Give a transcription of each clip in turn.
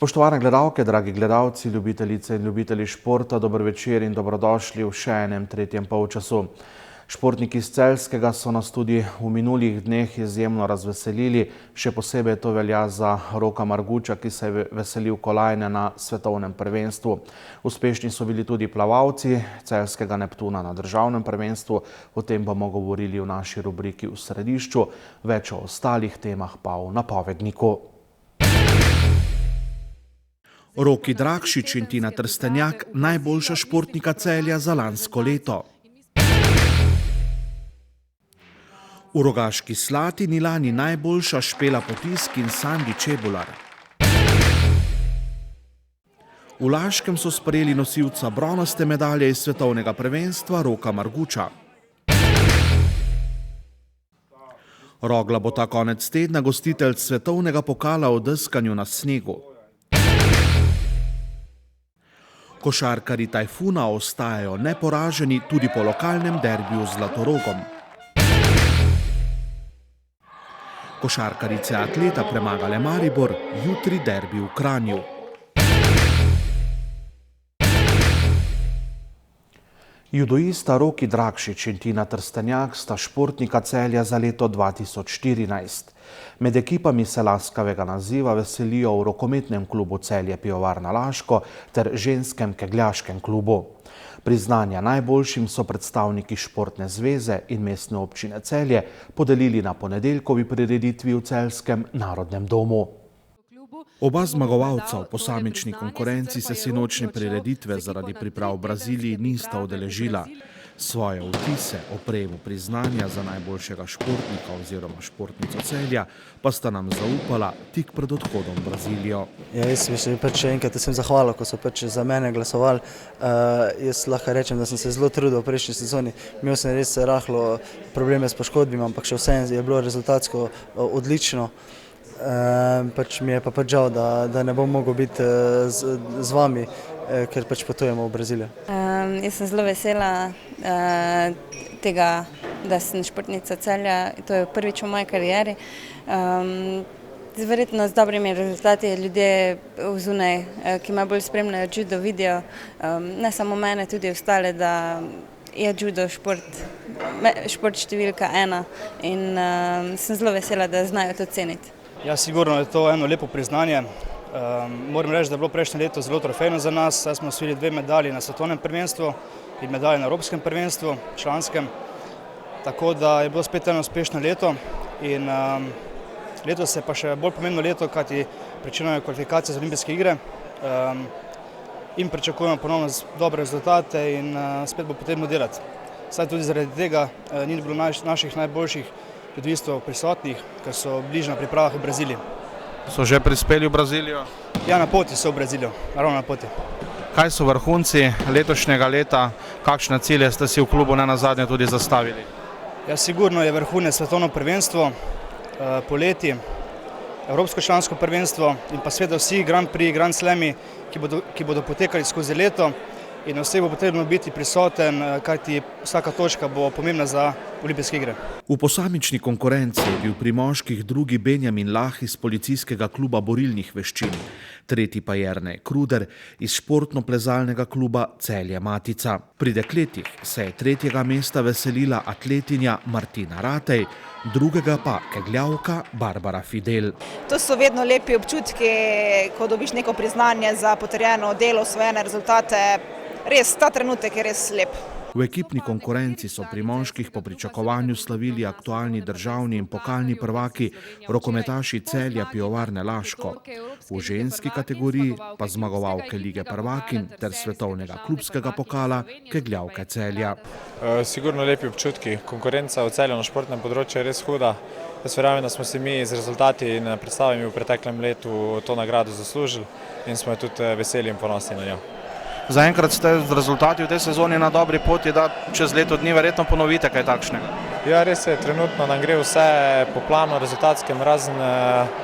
Spoštovane gledalke, dragi gledalci, ljubitelice in ljubitelji športa, dober večer in dobrodošli v še enem tretjem polčasu. Športniki iz Celjskega so nas tudi v minulih dneh izjemno razveselili, še posebej to velja za Roka Marguča, ki se je veselil kolajne na svetovnem prvenstvu. Uspešni so bili tudi plavalci Celjskega Neptuna na državnem prvenstvu, o tem bomo govorili v naši rubriki V središču, več o ostalih temah pa v napovedniku. Roki Drakšič in Tina Trstenjak, najboljša športnika Celja za lansko leto. V Rogaški Slatini lani najboljša Špela Potisk in Sandi Čebular. V Laškem so sprejeli nosilca bronaste medalje iz svetovnega prvenstva Roka Marguča. Rogla bo ta konec tedna gostitelj svetovnega pokala o deskanju na snegu. Košarkarji Tajfuna ostajajo neporaženi tudi po lokalnem derbiju z Zlatorogom. Košarkarice Atleta premagale Maribor, jutri derbi v Kranju. Judoista Roki Drakšič in Tina Trstenjak sta športnika Celja za leto 2014. Med ekipami se laskavega naziva veselijo v rokometnem klubu Celje Pivovarna Laško ter ženskem kegljaškem klubu. Priznanja najboljšim so predstavniki Športne zveze in Mestne občine Celje podelili na ponedeljkovi prireditvi v Celjskem narodnem domu. Oba zmagovalca v posamični konkurenci se sinočne prireditve zaradi priprav v Braziliji nista udeležila. Svoje vtise o prejemu priznanja za najboljšega športnika oziroma športnico Celja pa sta nam zaupala tik pred odhodom v Brazilijo. Jaz bi še enkrat vsem zahvalil, ko so za mene glasovali. Jaz lahko rečem, da sem se zelo trudil v prejšnji sezoni. Imel sem res rahlo probleme s poškodbami, ampak še vseeno je bilo rezultatsko odlično. Mi je pa žal, da ne bom mogel biti z vami, ker potujemo v Brazilijo. Jaz sem zelo vesela tega, da sem športnica Celja. To je prvič v moji karieri. Verjetno z dobrimi rezultati ljudje vzunaj, ki me bolj spremljajo, judo vidijo, ne samo mene, tudi ostale, da je judo šport številka ena in sem zelo vesela, da znajo to ceniti. Ja, sigurno je to eno lepo priznanje. Moram reči, da je bilo prejšnje leto zelo trofejno za nas. Saj smo osvojili 2 medalji na svetovnem prvenstvu in medalji na evropskem prvenstvu, članskem. Tako da je bilo spet eno uspešno leto in letos je pa še bolj pomembno leto, kajti pričenjajo kvalifikacije za olimpijske igre in pričakujemo ponovno dobre rezultate in spet bo potrebno delati. Saj tudi zaradi tega ni bilo naših najboljših judistov prisotnih, ker so bližje na pripravah v Braziliji. So že prispeli v Brazilijo? Ja, na poti so v Brazilijo, ravno na poti. Kaj so vrhunci letošnjega leta, kakšne cilje ste si v klubu nenazadnje tudi zastavili? Ja, sigurno je vrhunec svetovno prvenstvo poleti, evropsko člansko prvenstvo in pa seveda vsi Grand Prix, Grand Slami, ki bodo potekali skozi leto in vse bo potrebno biti prisoten, kajti vsaka točka bo pomembna za olimpijske igre. V posamični konkurenci je bil pri moških drugi Benjamin Lah iz policijskega kluba borilnih veščin, tretji pa Jernej Kruder iz športno-plezalnega kluba Celje Matica. Pri dekletih se je 3. mesta veselila atletinja Martina Ratej, drugega pa kegljavka Barbara Fidel. To so vedno lepi občutki, ko dobiš neko priznanje za potrjeno delo, osvojene rezultate. Res, ta trenutek je res lep. V ekipni konkurenci so pri moških po pričakovanju slavili aktualni državni in pokalni prvaki rokometaši Celja Pivovarne Laško. V ženski kategoriji pa zmagovalke lige prvakinj ter svetovnega klubskega pokala kegljavke Celja. Sigurno lepi občutki. Konkurenca v Celju na športnem področju je res huda. Jaz verjamem, da smo si mi z rezultati in predstavami v preteklem letu to nagrado zaslužili in smo tudi veseli in ponosni na njo. Zaenkrat ste z rezultati v tej sezoni na dobri poti, da čez leto dni verjetno ponovite kaj takšnega. Ja, res je, trenutno nam gre vse po planu rezultatskem, razen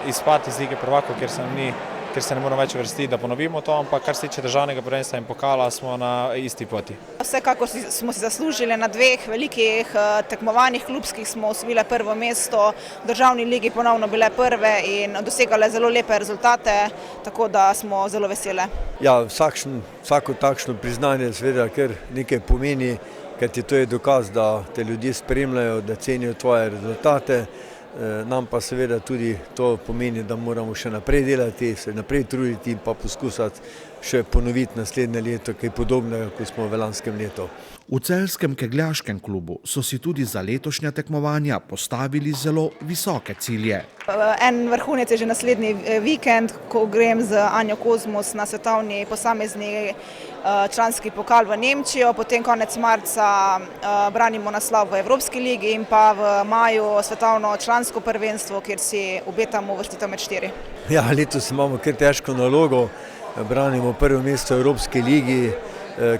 izpad iz lige prvakov, kjer se nam ni ker se ne moramo več uvrstiti, da ponovimo to, ampak kar se tiče državnega prvenstva in pokala, smo na isti poti. Vsekakor smo si zaslužili na dveh velikih tekmovanjih klubskih, smo osvojili prvo mesto, v državni ligi ponovno bile prve in dosegale zelo lepe rezultate, tako da smo zelo vesele. Ja, vsako takšno priznanje seveda kar nekaj pomeni, ker to je dokaz, da te ljudje spremljajo, da cenijo tvoje rezultate. Nam pa seveda tudi to pomeni, da moramo še naprej delati, se naprej truditi in pa poskusiti še ponoviti naslednje leto kaj podobnega, kot smo v lanskem letu. V celjskem kegljaškem klubu so si tudi za letošnja tekmovanja postavili zelo visoke cilje. En vrhunec je že naslednji vikend, ko grem z Anjo Kozmus na svetovni posamezni članski pokal v Nemčijo, potem konec marca branimo naslov v Evropski ligi in pa v maju svetovno člansko prvenstvo, kjer si obetamo uvrstitev med 4. Ja, letos imamo kar težko nalogo, branimo prvo mesto v Evropski ligi,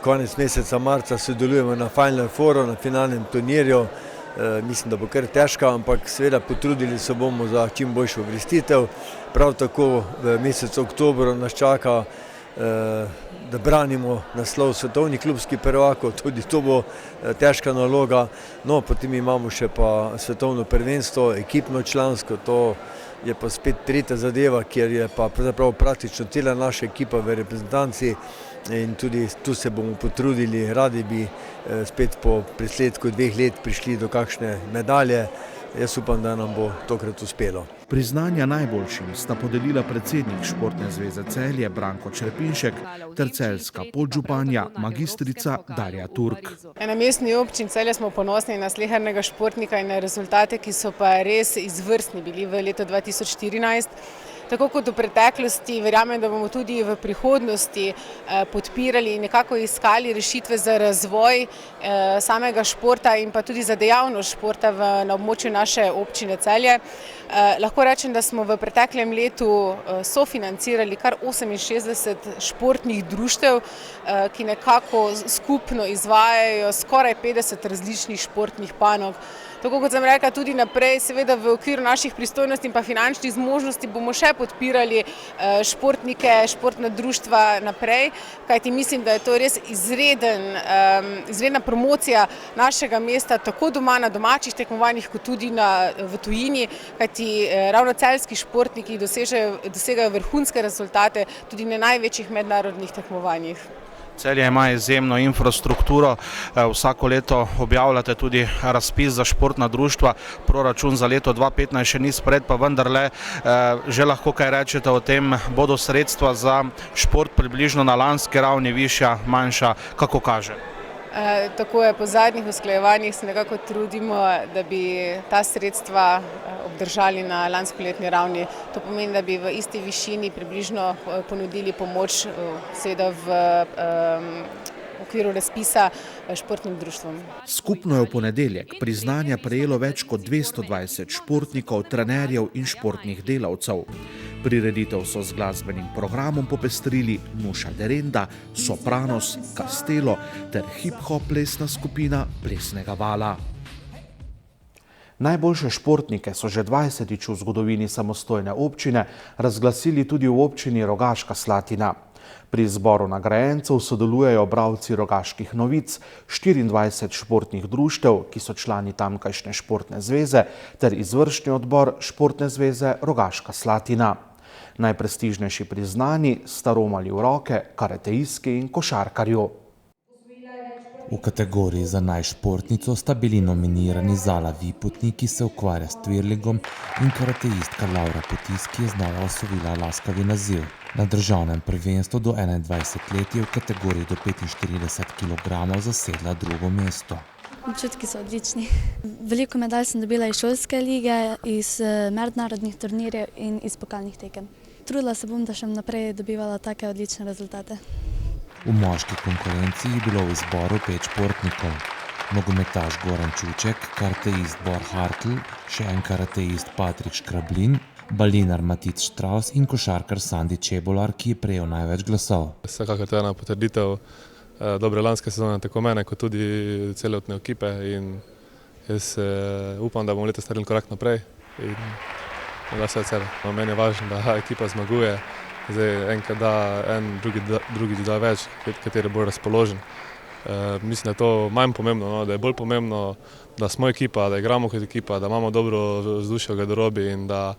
konec meseca marca sodelujemo na Final Fouru, na finalnem turnirju. Mislim, da bo kar težka, ampak seveda potrudili se bomo za čim boljšo uvrstitev. Prav tako v mesecu oktobru nas čaka, da branimo naslov svetovnih klubskih prvakov, tudi to bo težka naloga. No, potem imamo še pa svetovno prvenstvo, ekipno člansko, to je pa spet tretja zadeva, kjer je pa praktično cela naša ekipa v reprezentanci in tudi tu se bomo potrudili, radi bi spet po presledku 2 let prišli do kakšne medalje. Jaz upam, da nam bo tokrat uspelo. Priznanja najboljšim sta podelila predsednik Športne zveze Celje Branko Črepinšek ter celjska podžupanja magistrica Darja Turk. Na mestni občini Celje smo ponosni na slehernega športnika in na rezultate, ki so pa res izvrstni bili v letu 2014. Tako kot v preteklosti, verjamem, da bomo tudi v prihodnosti podpirali in nekako iskali rešitve za razvoj samega športa in pa tudi za dejavnost športa na območju naše občine Celje. Lahko rečem, da smo v preteklem letu sofinancirali kar 68 športnih društev, ki nekako skupno izvajajo skoraj 50 različnih športnih panog. Tako kot sem rekla, tudi naprej, seveda v okviru naših pristojnosti in pa finančnih zmožnosti bomo še podpirali športnike, športna društva naprej, kajti mislim, da je to res izredna promocija našega mesta, tako doma na domačih tekmovanjih, kot tudi v tujini, kajti ravno celjski športniki dosegajo vrhunske rezultate tudi na največjih mednarodnih tekmovanjih. Celje ima izjemno infrastrukturo, vsako leto objavljate tudi razpis za športna društva, proračun za leto 2015 še ni sprejet, pa vendarle že lahko kaj rečete o tem, bodo sredstva za šport približno na lanski ravni, višja, manjša, kako kaže? Tako je, po zadnjih usklajevanjih se nekako trudimo, da bi ta sredstva obdržali na lanskoletni ravni. To pomeni, da bi v isti višini približno ponudili pomoč seveda v okviru razpisa športnim društvom. Skupno je v ponedeljek priznanja prejelo več kot 220 športnikov, trenerjev in športnih delavcev. Prireditev so z glasbenim programom popestrili Nuša Derenda, Sopranos, Castelo ter hip-hop plesna skupina Plesnega vala. Najboljše športnike so že 20-tič v zgodovini samostojne občine razglasili tudi v občini Rogaška Slatina. Pri izboru nagrajencev sodelujejo bralci Rogaških novic, 24 športnih društev, ki so člani tamkajšnje športne zveze, ter izvršni odbor Športne zveze Rogaška Slatina. Najprestižnejši priznani sta romali v roke karateistki in košarkarju. V kategoriji za najšportnico sta bili nominirani Zala Vipotnik, ki se ukvarja s twirlingom, in karateistka Laura Potis, ki je znova osvojila laskavi naziv. Na državnem prvenstvu do 21 let je v kategoriji do 45 kg zasedla drugo mesto. Občutki so odlični. Veliko medalj sem dobila iz šolske lige, iz mednarodnih turnirjev in iz pokalnih tekem. Trudila se bom, da še naprej dobivala take odlične rezultate. V moški konkurenci je bilo v izboru 5 športnikov. Nogometaš Goran Čuček, karateist Bor Hartl, še en karateist Patrik Škrablin, balinar Matic Štraus in košarkar Sandi Čebolar, ki je prejel največ glasov. Vsekakor to je ena potrditev dobre lanske sezone, tako mene kot tudi celotne ekipe, in jaz upam, da bomo letos naredili korak naprej in da se od sebe. Meni je važno, da ekipa zmaguje Zdaj, enkrat da en, drugi da več, kateri je bolj razpoložen. Mislim, da je to manj pomembno, no, da je bolj pomembno, da smo ekipa, da igramo kot ekipa, da imamo dobro vzdušje v garderobi in da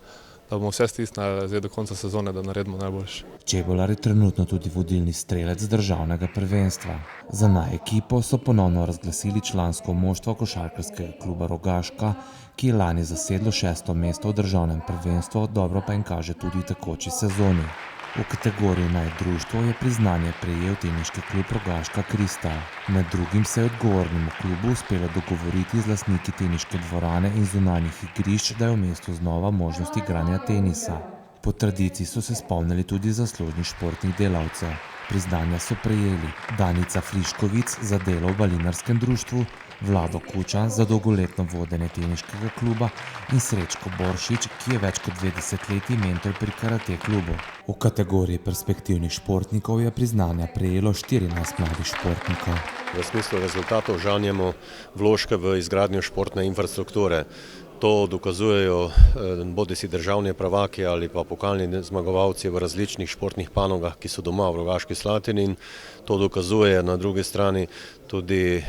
bomo vse stisnili zdaj do konca sezone, da naredimo najboljše. Čebular je trenutno tudi vodilni strelec državnega prvenstva. Za naj ekipo so ponovno razglasili člansko moštvo košarkarskega kluba Rogaška, ki je lani zasedlo 6. mesto v državnem prvenstvu, dobro pa jim kaže tudi v tekoči sezoni. V kategoriji naj društvo je priznanje prejel teniški klub Rogaška Kristal. Med drugim se je odgovornemu klubu uspelo dogovoriti z lastniki teniške dvorane in zunanjih igrišč, da je v mestu znova možnost igranja tenisa. Po tradiciji so se spomnili tudi zaslužnih športnih delavcev. Priznanja so prejeli Danica Friškovic za delo v balinarskem društvu, Vlado Kučan za dolgoletno vodenje teniškega kluba in Srečko Boršič, ki je več kot 2 desetletji mentor pri karate klubu. V kategoriji perspektivnih športnikov je priznanja prejelo 14 mladih športnikov. V smislu rezultatov žanjemo vložke v izgradnjo športne infrastrukture. To dokazujejo bodisi državni prvaki ali pa pokalni zmagovalci v različnih športnih panogah, ki so doma v Rogaški Slatini, in to dokazuje na drugi strani tudi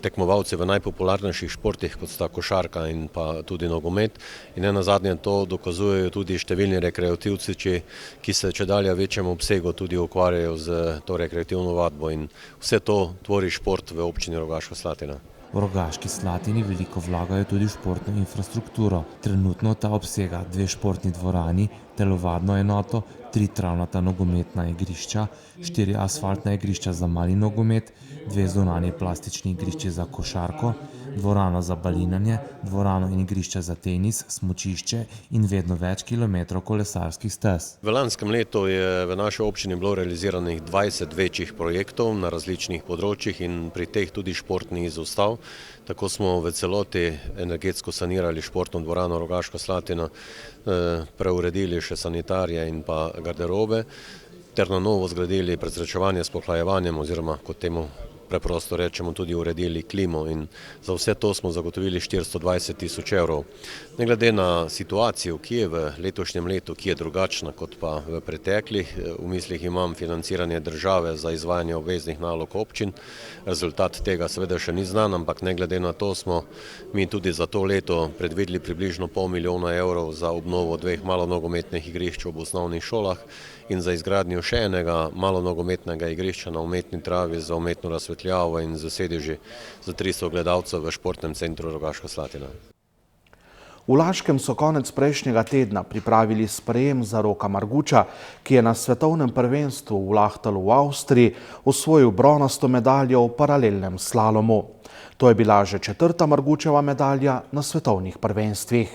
tekmovalci v najpopularnejših športih, kot sta košarka in pa tudi nogomet. In nenazadnje to dokazujejo tudi številni rekreativci, ki se čedalje večjem obsegu tudi ukvarjajo z to rekreativno vadbo, in vse to tvori šport v občini Rogaška Slatina. V Rogaški Slatini veliko vlagajo tudi v športno infrastrukturo. Trenutno ta obsega 2 športni dvorani, telovadno enoto, 3 travnata nogometna igrišča, 4 asfaltna igrišča za mali nogomet, 2 zunanje plastični igrišči za košarko, dvorano za balinanje, dvorano in igrišča za tenis, smučišče in vedno več kilometrov kolesarskih stez. V lanskem letu je v naši občini bilo realiziranih 20 večjih projektov na različnih področjih in pri teh tudi športni izostav. Tako smo v celoti energetsko sanirali športno dvorano Rogaška Slatina, preuredili še sanitarije in pa garderobe, ter na novo zgradili prezračevanje s pohlajevanjem oziroma, kot temu preprosto rečemo, tudi uredili klimo, in za vse to smo zagotovili 420 000 evrov. Ne glede na situacijo, ki je v letošnjem letu, ki je drugačna kot pa v preteklih, v mislih imam financiranje države za izvajanje obveznih nalog občin. Rezultat tega seveda še ni znan, ampak ne glede na to smo mi tudi za to leto predvideli približno 500 000 evrov za obnovo 2 malonogometnih igrišč v osnovnih šolah in za izgradnjo še enega malonogometnega igrišča na umetni travi za umetno razsvetljavo in za sedeži za 300 gledalcev v športnem centru Rogaška Slatina. V Laškem so konec prejšnjega tedna pripravili sprejem za Roka Marguča, ki je na svetovnem prvenstvu v Lahtalu v Avstriji osvojil bronasto medaljo v paralelnem slalomu. To je bila že 4. Margučeva medalja na svetovnih prvenstvih.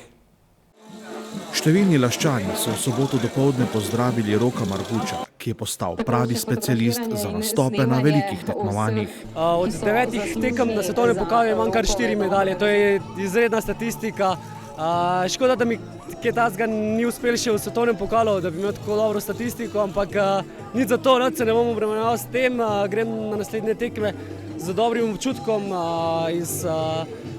Številni Laščani so v soboto dopoldne pozdravili Roka Marguča, ki je postal pravi specialist za nastope na velikih tekmovanjih. Od 9 tekem na svetovnem pokalu imam kar 4 medalje, to je izredna statistika. Škoda, da mi kaj takega ni uspelo še v svetovnem pokalu, da bi imel tako dobro statistiko, ampak nič za to, se ne bom obremenjeval s tem, grem na naslednje tekme z dobrim občutkom iz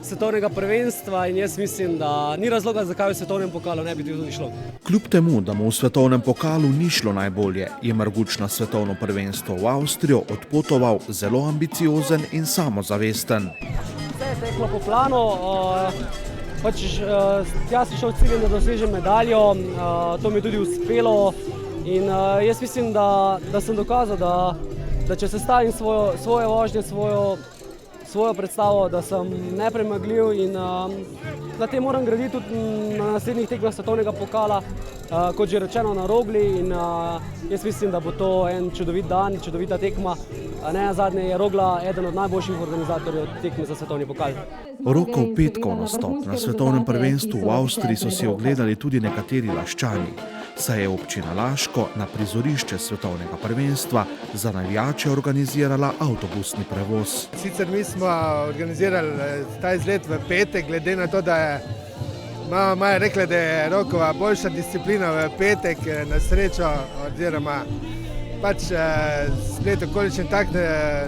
svetovnega prvenstva in jaz mislim, da ni razloga, zakaj v svetovnem pokalu ne bi tudi šlo. Kljub temu, da mu v svetovnem pokalu ni šlo najbolje, je Marguč na svetovno prvenstvo v Avstrijo odpotoval zelo ambiciozen in samozavesten. Vse je teklo po planu, jaz sem šel v cilj, da dosežem medaljo, to mi je tudi uspelo in jaz mislim, da sem dokazal, da če sestavim svoje vožnje, svojo predstavo, da sem nepremagljiv in na tem moram graditi tudi na naslednjih tekmah svetovnega pokala, kot že rečeno na Rogli, in jaz mislim, da bo to en čudovit dan, čudovita tekma. Nenazadnje je Rogla eden od najboljših organizatorjev tekme za svetovni pokal. Rokov petkov nastop na svetovnem prvenstvu v Avstriji so si ogledali tudi nekateri Laščani, saj je občina Laško na prizorišče svetovnega prvenstva za navijače organizirala avtobusni prevoz. Sicer mi smo organizirali ta izlet v petek, glede na to, da je mama je rekla, da je Rokova boljša disciplina v petek, na srečo, oziroma pač splet okoličen tak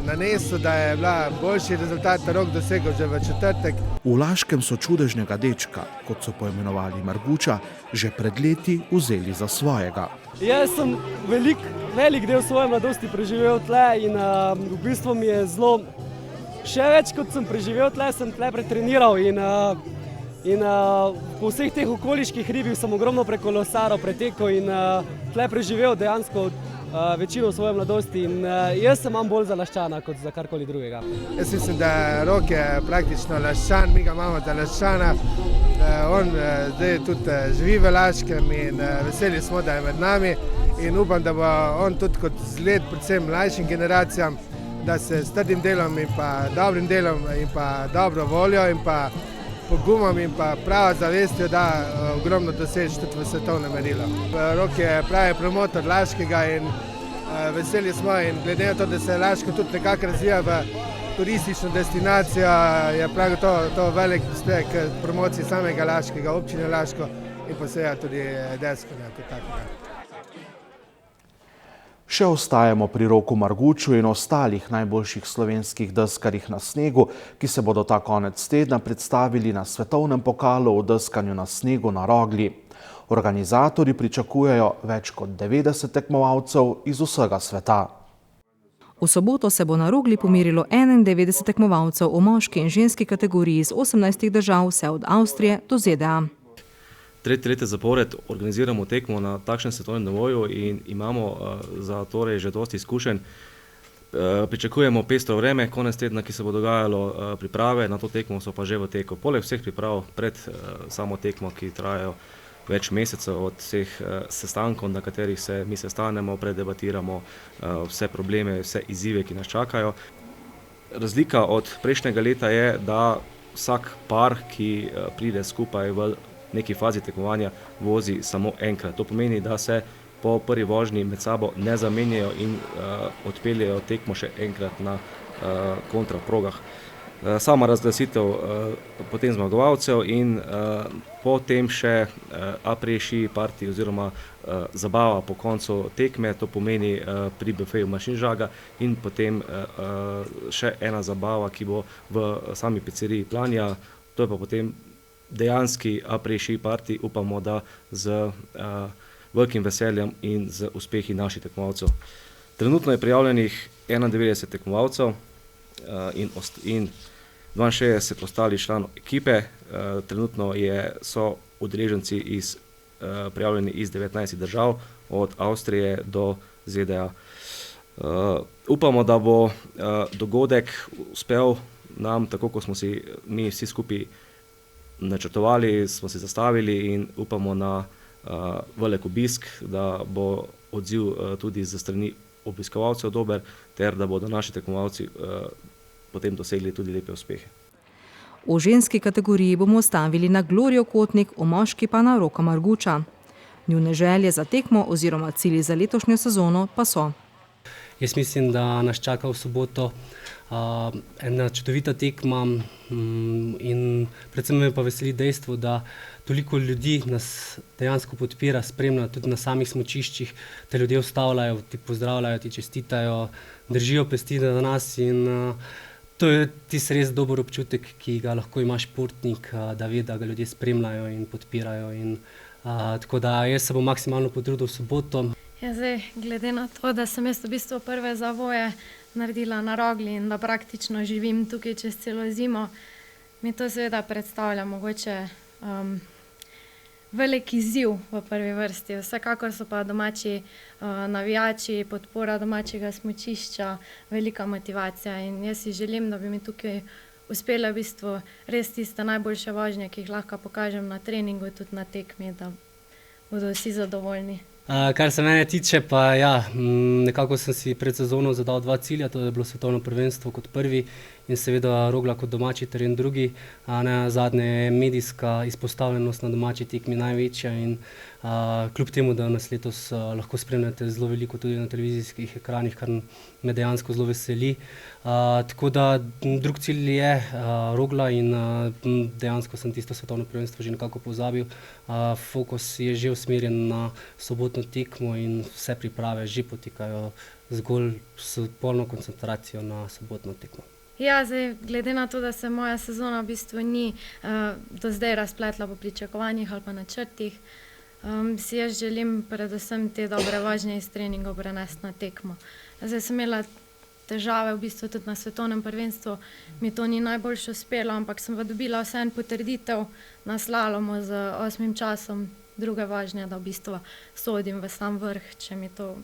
nanesel, da je bila boljši rezultat Rok dosegel že v četrtek. V Laškem so čudežnega dečka, kot so poimenovali Marguča, že pred leti vzeli za svojega. Jaz sem velik del svoje mladosti preživel tle in v bistvu mi je zelo, še več kot sem preživel tle, sem tle pretreniral in po vseh teh okoliških hribih sem ogromno prekolesaril, pretekel in tle preživel dejansko večino svoje mladosti in jaz se imam bolj za Laščana kot za karkoli drugega. Jaz mislim, da Rok je praktično Laščan, mi ga imamo za Laščana. On zdaj tudi živi v Laškem in veseli smo, da je med nami in upam, da bo on tudi kot zgled predvsem mlajšim generacijam, da se s trdim delom in pa dobrim delom in pa dobro voljo in pa pogumom in pa pravo zavestjo da ogromno doseči tudi v svetovnem merilu. Rok je pravi promotor Laškega in veseli smo in glede na to, da se Laško tudi nekako razvija v turistično destinacijo, je prav to velik uspeh k promociji samega Laškega, občine Laško in pa seveda tudi deskanja kot takega. Še ostajamo pri Roku Marguču in ostalih najboljših slovenskih deskarjih na snegu, ki se bodo ta konec tedna predstavili na svetovnem pokalu v deskanju na snegu na Rogli. Organizatorji pričakujejo več kot 90 tekmovalcev iz vsega sveta. V soboto se bo na Rogli pomerilo 91 tekmovalcev v moški in ženski kategoriji iz 18 držav, vse od Avstrije do ZDA. Tretje letje zapored organiziramo tekmo na takšnem svetovnem nivoju in imamo za torej že dosti izkušenj. Pričakujemo pestro vreme, konec tedna, ki se bo dogajalo priprave, na to tekmo so pa že v teku. Poleg vseh priprav pred samo tekmo, ki trajajo več mesecev, od vseh sestankov, na katerih se mi sestanemo, predebatiramo vse probleme, vse izzive, ki nas čakajo. Razlika od prejšnjega leta je, da vsak par, ki pride skupaj v neki fazi tekmovanja, vozi samo enkrat. To pomeni, da se po prvi vožnji med sabo ne zamenjajo in odpeljejo tekmo še enkrat na kontraprogah. Sama razglasitev potem zmagovalcev in potem še après-ski party oziroma zabava po koncu tekme, to pomeni pri bufeju mašinžaga in potem še ena zabava, ki bo v sami pizzeriji Planja, to je pa potem dejanski après-ski party, upamo, da z velikim veseljem in z uspehi naših tekmovalcev. Trenutno je prijavljenih 91 tekmovalcev in 62 ostalih članov ekipe. Trenutno so udeleženci prijavljeni iz 19 držav, od Avstrije do ZDA. Upamo, da bo dogodek uspel nam, tako kot smo si mi vsi skupaj načrtovali, smo si zastavili in upamo na velik obisk, da bo odziv tudi z strani obiskovalcev dober, ter da bodo naši tekmovalci potem dosegli tudi lepe uspehe. V ženski kategoriji bomo stavili na Glorijo Kotnik, v moški pa na Roka Marguča. Njune želje za tekmo oziroma cilji za letošnjo sezono pa so. Jaz mislim, da nas čaka v soboto ena čudovita tekma in predvsem me pa veseli dejstvo, da toliko ljudi nas dejansko podpira, spremlja tudi na samih smučiščih, te ljudje ustavljajo, ti pozdravljajo, ti čestitajo, držijo pesti na nas in to je tisti res dober občutek, ki ga lahko ima športnik, da ve, da ga ljudje spremljajo in podpirajo. Tako da jaz se bom maksimalno potrudil v soboto. Ja, zdaj, glede na to, da sem jaz v bistvu prve zavoje naredila na Rogli in da praktično živim tukaj čez celo zimo, mi to seveda predstavlja mogoče velik izziv v prvi vrsti. Vsekakor so pa domači navijači, podpora domačega smučišča, velika motivacija in jaz si želim, da bi mi tukaj uspela v bistvu res tiste najboljše vožnje, ki jih lahko pokažem na treningu, tudi na tekmi, da bodo vsi zadovoljni. Kar se mene tiče, pa ja, nekako sem si pred sezono zadal 2 cilja, to je bilo svetovno prvenstvo kot prvi in seveda Rogla kot domači teren drugi. Zadnje je medijska izpostavljenost na domači tekmi največja in kljub temu, da nas letos lahko spremljate zelo veliko tudi na televizijskih ekranih, kar me dejansko zelo veseli. Tako da drug cilj je Rogla in dejansko sem tisto svetovno prvenstvo že nekako pozabil. Fokus je že usmerjen na sobotno tekmo in vse priprave že potekajo zgolj s polno koncentracijo na sobotno tekmo. Ja, zdaj, glede na to, da se moja sezona v bistvu ni do zdaj razpletla po pričakovanjih ali pa načrtih, si jaz želim predvsem te dobre vožnje iz treningov prenesti na tekmo. Zdaj sem imela težave v bistvu tudi na svetovnem prvenstvu, mi to ni najboljše uspelo, ampak sem pa dobila vseeno potrditev na slalomu z 8. časom druge vožnje, da v bistvu sodim v sam vrh, če mi to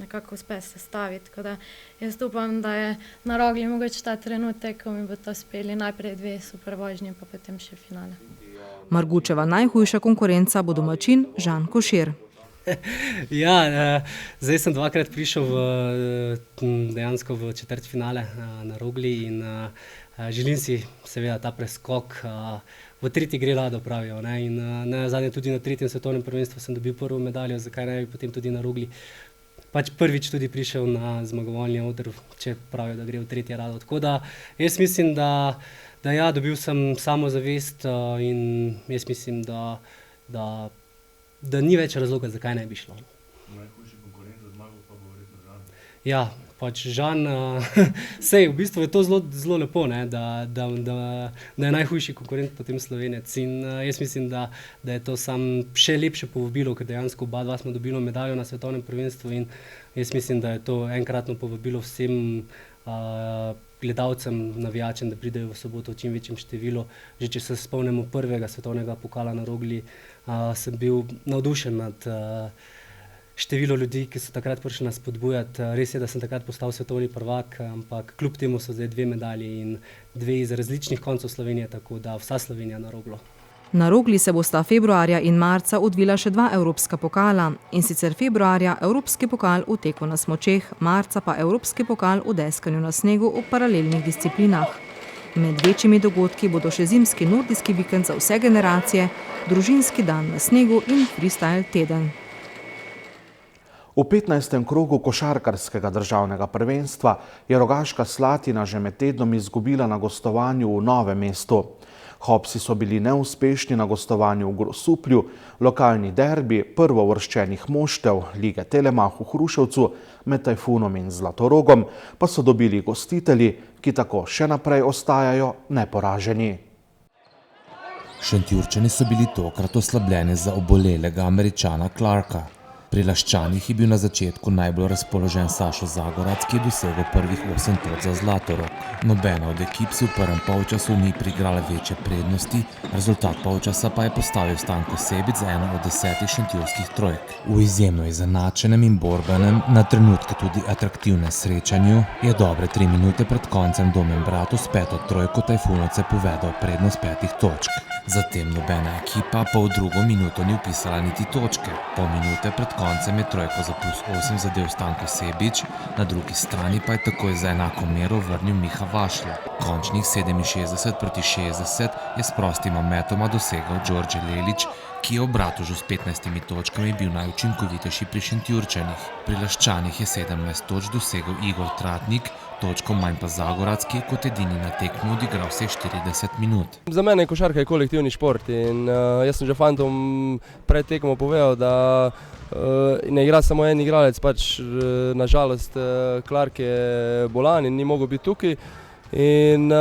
nekako uspe sestaviti. Tako da jaz upam, da je na Rogli mogoče ta trenutek, ko mi bo to uspeli najprej 2 super vožnje, pa potem še finale. Margučeva najhujša konkurenca bo domačin Žan Košir. Ja, zdaj sem 2-krat prišel dejansko v četrtfinale na Rogli in želim si seveda ta preskok. V tretji gre rado, pravijo. In zadnje tudi na 3. svetovnem prvenstvu sem dobil prvo medaljo, zakaj ne bi potem tudi na Rogli pač prvič tudi prišel na zmagovalni oder, če pravijo, da gre v tretje rado. Tako da jaz mislim, da ja, dobil sem samozavest in jaz mislim, da ni več razloga, zakaj ne bi šlo. Najhujši konkurent za zmago pa bo verjetno Žan. Ja, pač Žan, sej, v bistvu je to zelo lepo, ne, da je najhujši konkurent potem Slovenec in jaz mislim, da je to sam še lepše povabilo, ker dejansko oba dva smo dobili medaljo na svetovnem prvenstvu in jaz mislim, da je to enkratno povabilo vsem gledalcem, navijačem, da pridejo v soboto v čim večjem številu. Že če se spomnimo prvega svetovnega pokala na Rogli, sem bil navdušen nad število ljudi, ki so takrat prišli nas spodbujati. Res je, da sem takrat postal svetovni prvak, ampak kljub temu so zdaj 2 medalji in 2 iz različnih koncev Slovenije, tako da vsa Slovenija na Roglo. Na Rogli se bosta februarja in marca odvila še 2 evropska pokala, in sicer februarja Evropski pokal v teku na smučeh, marca pa Evropski pokal v deskanju na snegu v paralelnih disciplinah. Med večjimi dogodki bodo še zimski nordijski vikend za vse generacije, družinski dan na snegu in freestyle teden. V 15. krogu košarkarskega državnega prvenstva je Rogaška Slatina že med tednom izgubila na gostovanju v Novem mestu. Hopsi so bili neuspešni na gostovanju v Grosuplju, lokalni derbi prvouvrščenih moštev lige Telemach v Hruševcu med Tajfunom in Zlatorogom pa so dobili gostitelji, ki tako še naprej ostajajo neporaženi. Šentjurčani so bili tokrat oslabljeni za obolelega Američana Clarka. Pri Laščanih je bil na začetku najbolj razpoložen Sašo Zagorac, ki je dosegel prvih 8 točk za Zlatorog. Nobena od ekip si v prvem polčasu ni priigrala večje prednosti, rezultat polčasa pa je postavil Stanko Sebic za eno od 10 šentjurskih trojk. V izjemno izenačenem in borbenem, na trenutke tudi atraktivnem srečanju, je dobre 3 minute pred koncem Domen Bratu s 5. trojko Tajfunovce povedal prednost 5 točk. Zatem nobena ekipa pa v drugo minuto ni vpisala niti točke. Pol minute pred koncem je trojko za +8 zadel Stanko Sebič, na drugi strani pa je takoj za enako mero vrnil Miha Vašla. Končnih 67-60 je s prostima metoma dosegel Đorđe Lelić, ki je v Bratužu s 15 točkami bil najučinkovitejši pri Šentjurčanih. Pri Laščanih je 17 točk dosegel Igor Tratnik, točko manj pa Zagorac, ki je kot edini na tekmi odigral vseh 40 minut. Za mene je košarka kolektivni šport in jaz sem že fantom pred tekmo povedal, da ne igra samo en igralec, pač nažalost Clark je bolan in ni mogel biti tukaj. In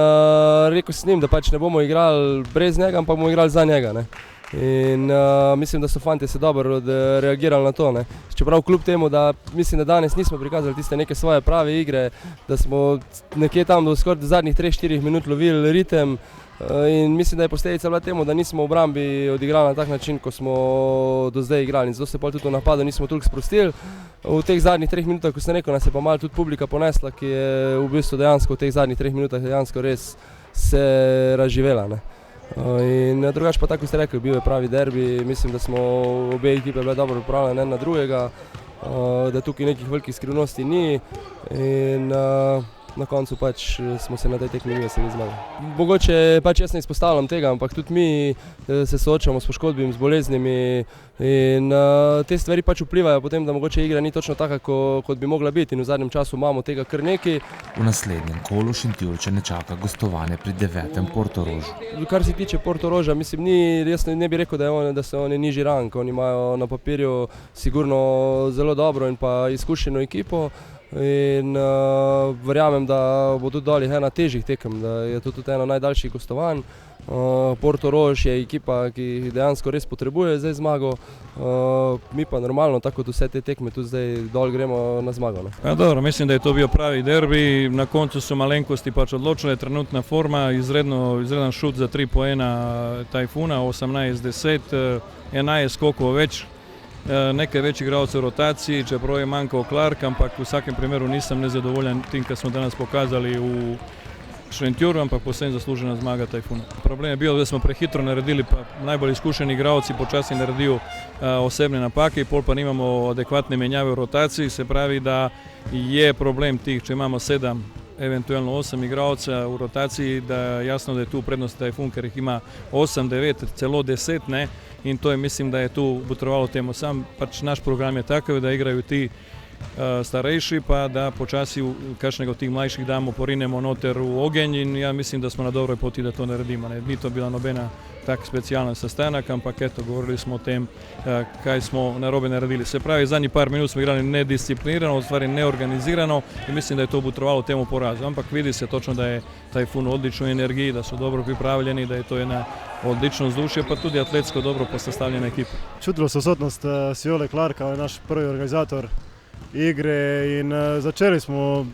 rekel sem njim, da pač ne bomo igrali brez njega, ampak bomo igrali za njega. Ne? In mislim, da so fantje se dobro reagirali na to. Ne? Čeprav kljub temu, da mislim, da danes nismo prikazali tiste neke svoje prave igre, da smo nekje tam do skoraj zadnjih 3-4 minut lovili ritem. In mislim, da je posledica bila temu, da nismo v obrambi odigrali na tak način, ko smo do zdaj igrali. In zato se pa tudi v napadu nismo toliko sprostili. V teh zadnjih 3 minutah, ko sem rekel, nas je pa malo tudi publika ponesla, ki je v bistvu dejansko v teh zadnjih 3 minutah dejansko res se razživela. Ne? In drugač pa tako ste rekli, bil je pravi derbi, mislim, da smo obe ekipe bile dobro pripravljene en na drugega, da tukaj nekih velikih skrivnosti ni. In na koncu pač smo se na tej tekmi veseli zmage. Mogoče pač jaz ne izpostavljam tega, ampak tudi mi se soočamo s poškodbami, z boleznimi in te stvari pač vplivajo potem, da mogoče igra ni točno taka, kot bi mogla biti in v zadnjem času imamo tega kar nekaj. V naslednjem kolu Šentjurčane čaka gostovanje pri 9. Portorožu. Kar se tiče Portoroža, mislim, jaz ne bi rekel, da so oni nižji rang, oni imajo na papirju sigurno zelo dobro in pa izkušeno ekipo. In verjamem, da bo tudi dol ena težjih tekem, da je to tudi eno najdaljših gostovanj. Portorož je ekipa, ki dejansko res potrebuje zdaj zmago, mi pa normalno, tako kot vse te tekme, tudi zdaj dol gremo na zmago. Ja, dobro, mislim, da je to bil pravi derbi, na koncu so malenkosti pač odločile, trenutna forma, izreden šut za 3 poena Tajfuna, 18-10, 11 skokov več. Nekaj več igralcev v rotaciji, čeprav je manjkal Clark, ampak v vsakem primeru nisem nezadovoljen tim, kar smo danes pokazali v Šentjurju, ampak povsem zaslužena zmaga Tajfuna. Problem je bil, da smo prehitro naredili, pa najbolj izkušeni igralci počasi naredijo osebne napake, pol pa nimamo adekvatne menjave v rotaciji, se pravi, da je problem tih, če imamo 7, eventualno 8 igralcev v rotaciji, da jasno, da je tu prednost Tajfun, ker jih ima 8, 9, celo 10, ne? In to je, mislim, da je tu potrebovalo temu. Sam pač naš program je takav, da igrajo ti starejši, pa da počasi kakšnega od tih mlajših damo, porinemo noter v ogenj in ja mislim, da smo na dobroj poti, da to naredimo. Ni to bila nobena tak specijalna sestanak, ampak eto, govorili smo o tem, kaj smo narobe naredili. Se pravi, zadnjih par minut smo igrali nedisciplinirano, v stvari neorganizirano in mislim, da je to potrebovalo temu porazu. Ampak vidi se točno, da je Tajfun v odličnoj energiji, da so dobro pripravljeni, da je to ena odlično vzdušje, pa tudi atletsko dobro postavljena ekipa. Čutilo se odsotnost Siole Clarka, on je naš prvi organizator igre in začeli smo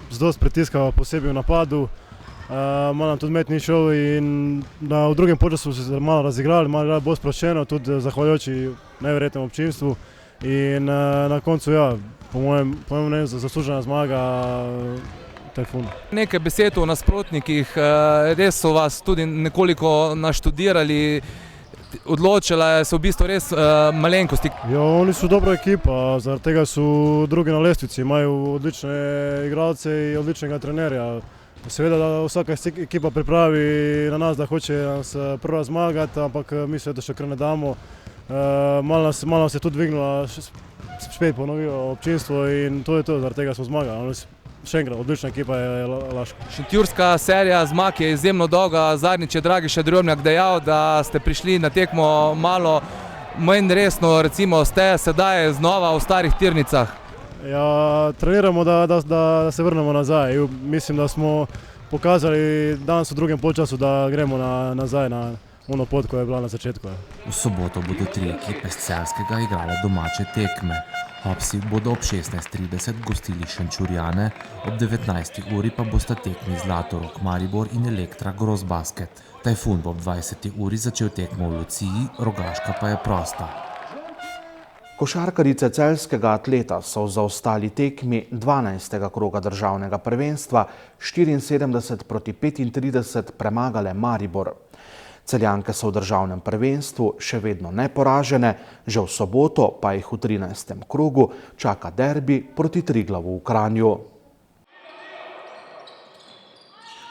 z dosti pritiska, posebej v napadu. Malo nam tudi met ni šel in v drugem polčasu smo se malo razigrali, malo bolj sproščeno, tudi zahvaljujoči neverjetnemu občinstvu. In na koncu, ja, po mojem mnenju zaslužena zmaga Tajfuna. Nekaj besed o nasprotnikih, res so vas tudi nekoliko naštudirali, odločila se v bistvu res malenkosti. Ja, oni so dobra ekipa, zaradi tega so drugi na lestvici, imajo odlične igralce in odličnega trenerja. Seveda, da vsaka ekipa pripravi na nas, da hoče nas prva zmagati, ampak mi se da še kar ne damo. Malo nas je tudi dvignilo, spet ponovilo občinstvo in to je to, zaradi tega smo zmagali. Še enkrat, odlična ekipa je Laško. Šentjurska serija zmag je izjemno dolga, zadnjič je Dragiša Drobnjak dejal, da ste prišli na tekmo malo manj resno, recimo ste sedaj znova v starih tirnicah. Ja, treniramo, da se vrnemo nazaj. Mislim, da smo pokazali danes v drugem polčasu, da gremo nazaj na ono pot, ko je bila na začetku. V soboto bodo 3 ekipe z Celjskega igrale domače tekme. Hopsi bodo ob 16:30 gostili Šenčurjane, ob 19. uri pa bosta tekmi Zlatorog Maribor in Elektra Grosbasket. Tajfun bo ob 20. uri začel tekmo v Luciji, Rogaška pa je prosta. Košarkarice celjskega atleta so v zaostali tekmi 12. kroga državnega prvenstva 74-35 premagale Maribor. Celjanke so v državnem prvenstvu še vedno neporažene, že v soboto pa jih v 13. krogu čaka derbi proti Triglavu v Kranju.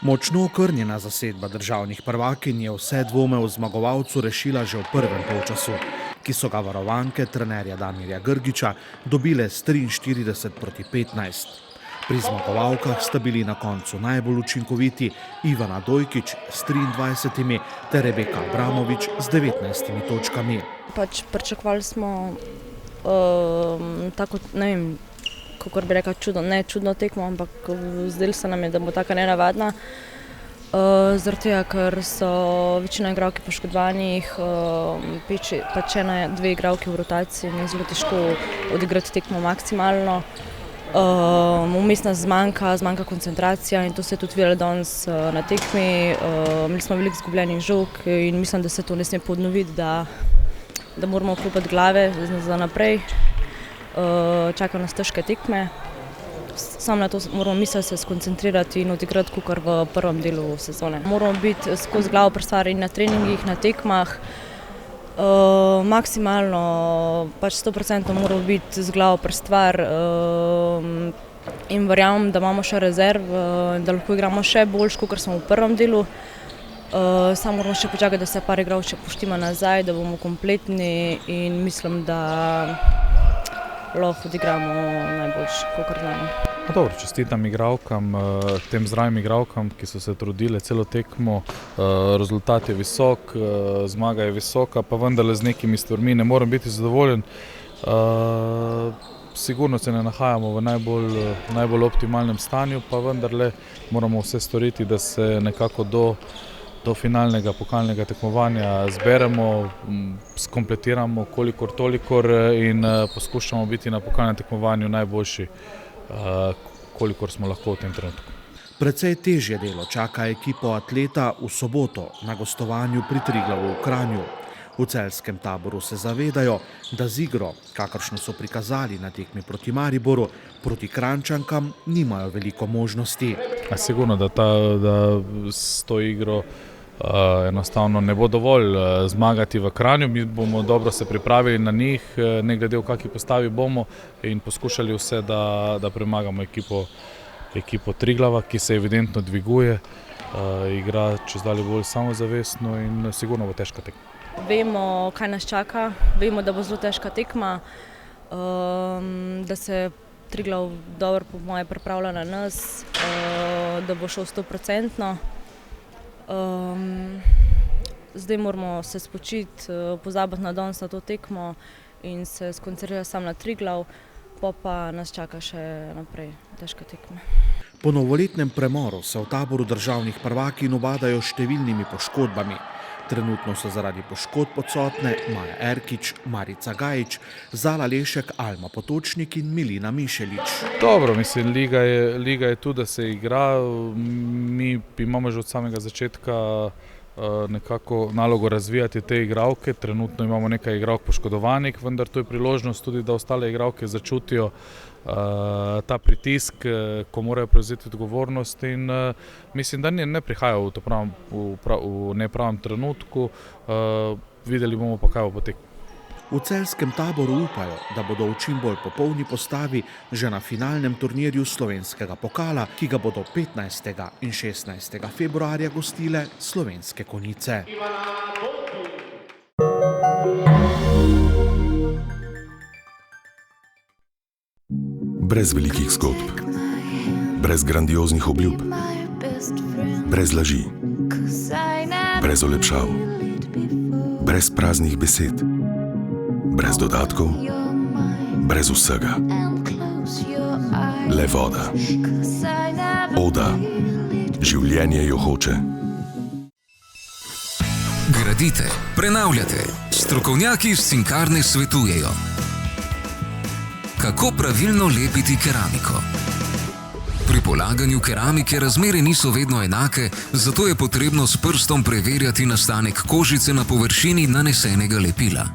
Močno okrnjena zasedba državnih prvakinj je vse dvome o zmagovalcu rešila že v prvem polčasu, ki so ga varovanke trenerja Damirja Grgiča dobile s 43-15. Pri zmagovalkah sta bili na koncu najbolj učinkoviti Ivana Dojkič s 23 ter Rebeka Abramovič z 19 točkami. Pričakovali smo tako, ne vem, kako bi rekla, čudno tekmo, ampak zdelo se nam je, da bo taka nenavadna. Zaradi tega, ker so večina igralk poškodovanih, pač dve igralki v rotaciji, mi je zelo težko odigrati tekmo maksimalno. Vmesna zmanjka koncentracija in to se je tudi videlo danes na tekmi. Imeli smo veliko izgubljenih žog in mislim, da se to ne sme podnoviti, da moramo okrepiti glave za naprej. Čakajo nas težke tekme. Samo na to moramo misliti se skoncentrirati in odigrati kakor v prvem delu sezone. Moramo biti skozi glavo pri stvari na treningih, na tekmah. Maksimalno, pač 100% moramo biti z glavo pri stvar. in verjamem, da imamo še rezerv, da lahko igramo še boljš, kot smo v prvem delu. Samo moramo še počakati, da se par igralcev poštima nazaj, da bomo kompletni in mislim, da lahko odigramo najboljš, kakor znamo. Dobro, čestitam igralkam, tem zdravim igralkam, ki so se trudile celo tekmo. Rezultat je visok, zmaga je visoka, pa vendarle z nekimi stvarmi ne morem biti zadovoljen. Sigurno se ne nahajamo v najbolj optimalnem stanju, pa vendarle moramo vse storiti, da se nekako do finalnega pokalnega tekmovanja zberemo, skompletiramo kolikor tolikor in poskušamo biti na pokalnem tekmovanju najboljši, kolikor smo lahko v tem trenutku. Precej težje delo čaka ekipo Atleta v soboto na gostovanju pri Triglavu v Kranju. V celjskem taboru se zavedajo, da z igro, kakršno so prikazali na tekmi proti Mariboru, proti Kranjčankam nimajo veliko možnosti. Sigurno, da s to igro enostavno ne bo dovolj zmagati v Kranju. Mi bomo dobro se pripravili na njih, ne glede v kakšni postavi bomo, in poskušali vse, da premagamo ekipo Triglava, ki se evidentno dviguje, igra čezdalje bolj samozavestno in sigurno bo težka tekma. Vemo, kaj nas čaka, vemo, da bo zelo težka tekma, da se Triglav dobro po moje pripravlja na nas, da bo šel 100%. Zdaj moramo se spočiti, pozabiti na danes na to tekmo in se skoncentrirati samo na Triglav, pa nas čaka še naprej težka tekma. Po novoletnem premoru se v taboru državnih prvakinj ubadajo številnimi poškodbami. Trenutno so zaradi poškodb odsotne Maja Erkić, Marica Gajić, Zala Lešek, Alma Potočnik in Milina Mišelić. Dobro, mislim, liga je tu, da se igra. Mi imamo že od samega začetka nekako nalogo razvijati te igralke. Trenutno imamo nekaj igralk poškodovanih, vendar to je priložnost tudi, da ostale igralke začutijo ta pritisk, ko morajo prevzeti odgovornost, in mislim, da ne prihajajo v nepravem trenutku. Videli bomo pa, kaj bo potekalo. V celjskem taboru upajo, da bodo v čim bolj popolni postavi že na finalnem turnirju slovenskega pokala, ki ga bodo 15. in 16. februarja gostile Slovenske Konjice. Brez velikih zgodb, brez grandioznih obljub, brez laži, brez olepšav, brez praznih besed, brez dodatkov, brez vsega. Le voda. Oda. Življenje jo hoče. Gradite, prenavljate. Strokovnjaki iz Cinkarne svetujejo, kako pravilno lepiti keramiko. Pri polaganju keramike razmere niso vedno enake, zato je potrebno s prstom preverjati nastanek kožice na površini nanesenega lepila.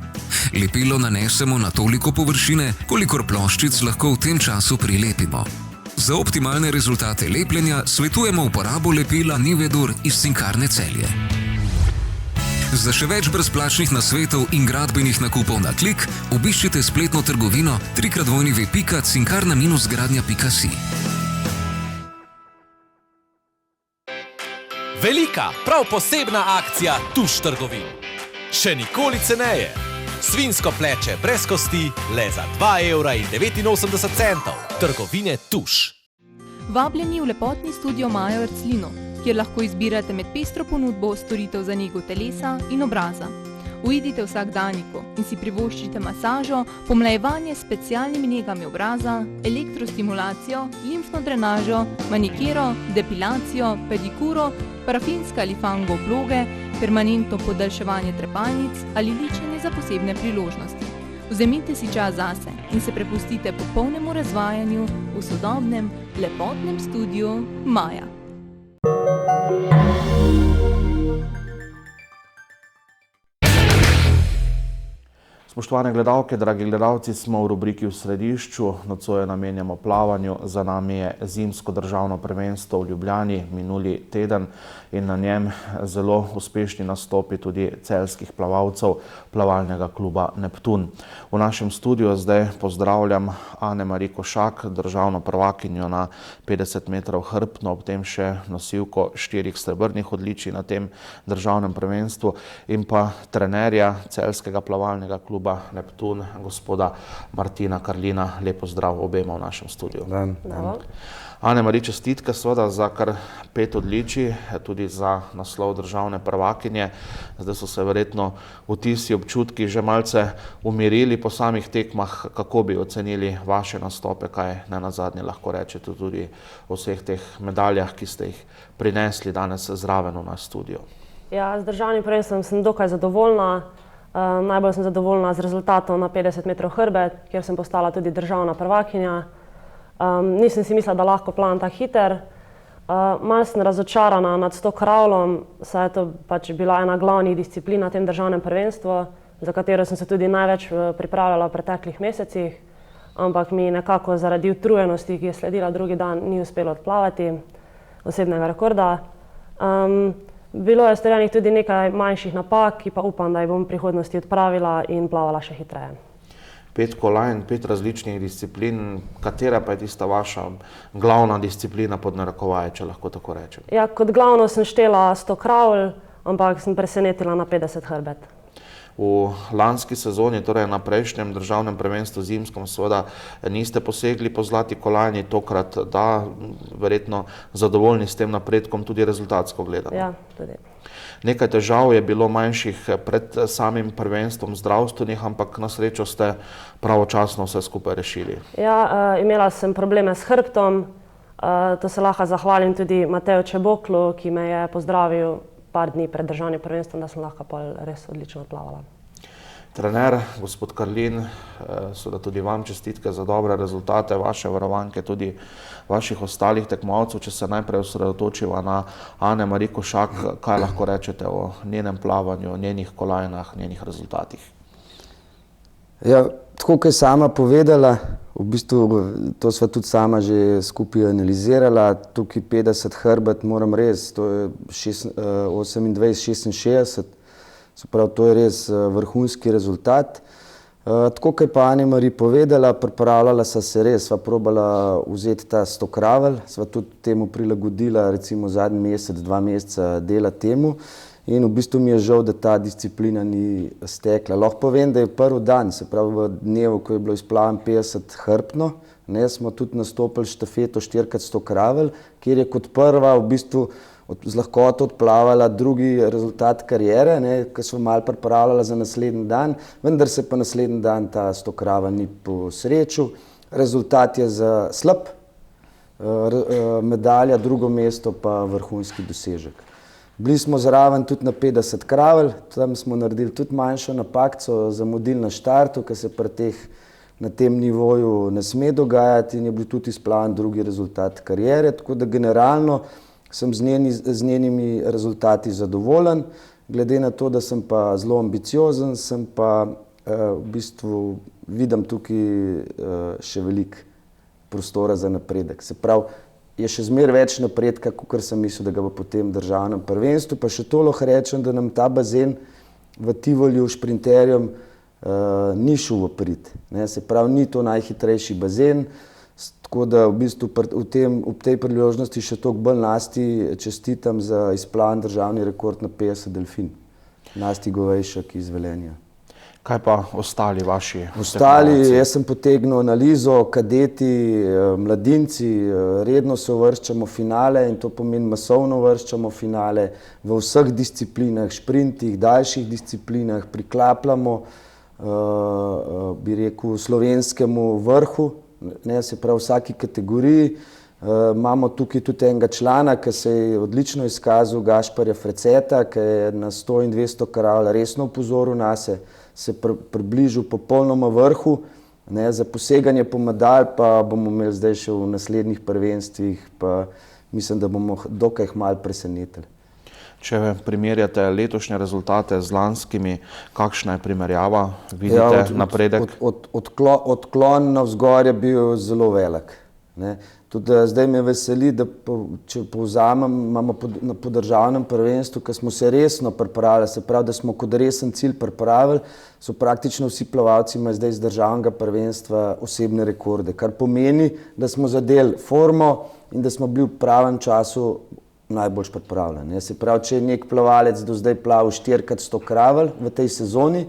Lepilo nanesemo na toliko površine, kolikor ploščic lahko v tem času prilepimo. Za optimalne rezultate lepljenja svetujemo uporabo lepila Nivedur iz Cinkarne Celje. Za še več brezplačnih nasvetov in gradbenih nakupov na klik, obiščite spletno trgovino www.cinkarna-gradnja.si. Velika, prav posebna akcija Tuš trgovin. Še nikoli ceneje. Svinjsko pleče brez kosti le za 2,89 €. Trgovine Tuš. Vabljeni v lepotni studio Majo Erclino, kjer lahko izbirate med pestro ponudbo storitev za nego telesa in obraza. Uidite vsakdanjiku in si privoščite masažo, pomlajevanje s specialnimi negami obraza, elektrostimulacijo, limfno drenažo, manikiro, depilacijo, pedikuro, parafinske ali fango obloge, permanentno podaljševanje trepalnic ali ličenje za posebne priložnosti. Vzemite si čas zase in se prepustite popolnemu razvajanju v sodobnem, lepotnem studiu Maja. Spoštovane gledalke, dragi gledalci, smo v rubriki V središču, nocoj namenjamo plavanju. Za nami je zimsko državno prvenstvo v Ljubljani minuli teden in na njem zelo uspešni nastopi tudi celjskih plavalcev plavalnega kluba Neptun. V našem studiu zdaj pozdravljam Ane-Mari Košak, državno prvakinjo na 50 metrov hrbtno, ob tem še nosilko 4 srebrnih odličij na tem državnem prvenstvu in pa trenerja celjskega plavalnega kluba Neptun, gospoda Martina Karlina. Lep pozdrav obema v našem studiu. Ane-Mari, čestitke seveda za kar 5 odličij, tudi za naslov državne prvakinje. Zdaj so se verjetno vtisi, občutki že malce umirili po samih tekmah. Kako bi ocenili vaše nastope, kaj nenazadnje lahko rečete tudi o vseh teh medaljah, ki ste jih prinesli danes zraven v naš studio? Ja, z državnim prvenstvom sem dokaj zadovoljna. Najbolj sem zadovoljna z rezultatom na 50 metrov hrbet, kjer sem postala tudi državna prvakinja. Nisem si mislila, da lahko plavam tako hiter. Malo sem razočarana nad 100 kravlom, saj je to pač bila ena glavnih disciplin na tem državnem prvenstvu, za katero sem se tudi največ pripravljala v preteklih mesecih, ampak mi nekako zaradi utrujenosti, ki je sledila drugi dan, ni uspelo odplavati osebnega rekorda. Bilo je storjenih tudi nekaj manjših napak, ki pa upam, da jih bom v prihodnosti odpravila in plavala še hitreje. 5 kolajn, 5 različnih disciplin. Katera pa je tista vaša glavna disciplina pod narekovaje, če lahko tako rečem? Ja, kot glavno sem štela 100 kravl, ampak sem presenetila na 50 hrbet. V lanski sezoni, torej na prejšnjem državnem prvenstvu zimskom, seveda niste posegli po zlati kolajni, tokrat da, verjetno zadovoljni s tem napredkom, tudi rezultatsko gledano. Ja, tudi. Nekaj težav je bilo manjših pred samim prvenstvom zdravstvenih, ampak na srečo ste pravočasno vse skupaj rešili. Ja, imela sem probleme s hrbtom, to se lahko zahvalim tudi Mateju Čeboklu, ki me je pozdravil par dni pred državnim prvenstvom, da sem lahko res odlično odplavala. Trener, gospod Karlin, seveda tudi vam čestitke za dobre rezultate, vaše varovanke, tudi vaših ostalih tekmovalcev. Če se najprej osredotočiva na Ane-Mari Košak, kaj lahko rečete o njenem plavanju, njenih kolajnah, njenih rezultatih? Ja, tako kot je sama povedala, v bistvu to sva tudi sama že skupaj analizirala, tukaj 50 hrbet, moram res, to je 28-66, se pravi, to je res vrhunski rezultat. Tako kot je pa Ane-Mari povedala, pripravljala sva se res, sva probala vzeti ta 100 kravelj, sva tudi temu prilagodila, recimo zadnji mesec, 2 meseca dela temu. In v bistvu mi je žal, da ta disciplina ni stekla. Lahko povem, da je prvi dan, se pravi v dnevu, ko je bilo izplavan 50 hrbtno, smo tudi nastopili štafeto 4x100 kravelj, kjer je kot prva v bistvu z lahkoto odplavala drugi rezultat kariere, ko smo malo pripravljala za naslednji dan, vendar se pa naslednji dan ta 100 kravelj ni posrečil. Rezultat je za slab, medalja, drugo mesto pa vrhunski dosežek. Bili smo zraven tudi na 50 kravelj, tam smo naredili tudi manjšo napakco, zamudili na štartu, ker se pri teh na tem nivoju ne sme dogajati in je bil tudi izplavan drugi rezultat kariere, tako da generalno sem z njenimi rezultati zadovoljen. Glede na to, da sem pa zelo ambiciozen, sem pa v bistvu vidim tukaj še veliko prostora za napredek. Se pravi, je še zmeraj več napredka, kot sem mislil, da ga bo po tem državnem prvenstvu. Pa še to lahko rečem, da nam ta bazen v Tivoliju šprinterjem ni šel v prid. Se pravi, ni to najhitrejši bazen, tako da v bistvu ob tej priložnosti še toliko bolj Nasti čestitam za izplavan državni rekord na 50 delfin. Nasti Govejšek iz Velenja. Kaj pa ostali vaši tekmovalci? Ostali, jaz sem potegnil analizo, kadeti, mladinci, redno se uvrščamo v finale in to pomeni masovno uvrščamo v finale v vseh disciplinah, šprintih, daljših disciplinah, priklapljamo, bi rekel, slovenskemu vrhu, se pravi v vsaki kategoriji. Imamo tukaj tudi enega člana, ki se je odlično izkazal, Gašparja Freceta, ki je na 100 in 200 kravelj resno upozoril nase, se približil popolnoma vrhu. Za poseganje po medalj pa bomo imeli zdaj še v naslednjih prvenstvih, pa mislim, da bomo dokaj malo presenetili. Če primerjate letošnje rezultate z lanskimi, kakšna je primerjava? Vidite napredek? Odklon navzgor je bil zelo velik. Tudi zdaj me veseli, da če povzamem, imamo na podržavnem prvenstvu, ko smo se resno pripravili, se pravi, da smo kot resen cilj pripravili, so praktično vsi plavalci imajo zdaj z državnega prvenstva osebne rekorde, kar pomeni, da smo zadeli formo in da smo bili v pravem času najbolj pripravljeni. Se pravi, če je nek plavalec do zdaj plaval 4x100 kravelj v tej sezoni,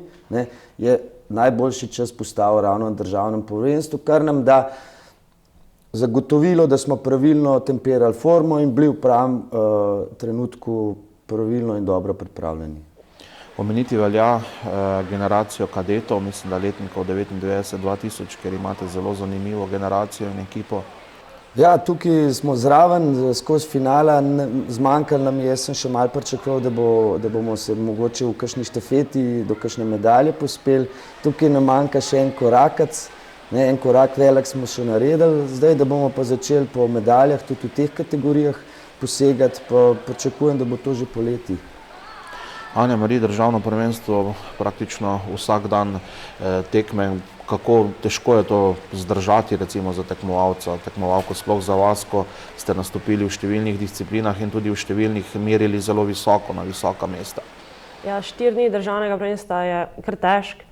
je najboljši čas postavil ravno na državnem prvenstvu, kar nam da zagotovilo, da smo pravilno temperali formo in bili v pravem trenutku pravilno in dobro pripravljeni. Omeniti velja generacijo kadetov, mislim, da letnikov 99-2000, ker imate zelo zanimivo generacijo in ekipo. Ja, tukaj smo zraven, skozi finala, zmanjkalo nam je, jaz sem še malo pričakoval, da bomo se mogoče v kakšni štafeti do kakšne medalje pospeli. Tukaj nam manjka še en korakac. En korak velik smo še naredili, zdaj, da bomo pa začeli po medaljah tudi v teh kategorijah posegati, pa pričakujem, da bo to že poleti. Anja-Mari, državno prvenstvo praktično vsak dan tekme, kako težko je to zdržati recimo za tekmovalko, sploh za vas, ko ste nastopili v številnih disciplinah in tudi v številnih merili zelo visoko, na visoka mesta? Ja, 4 dni državnega prvenstva je kar težko.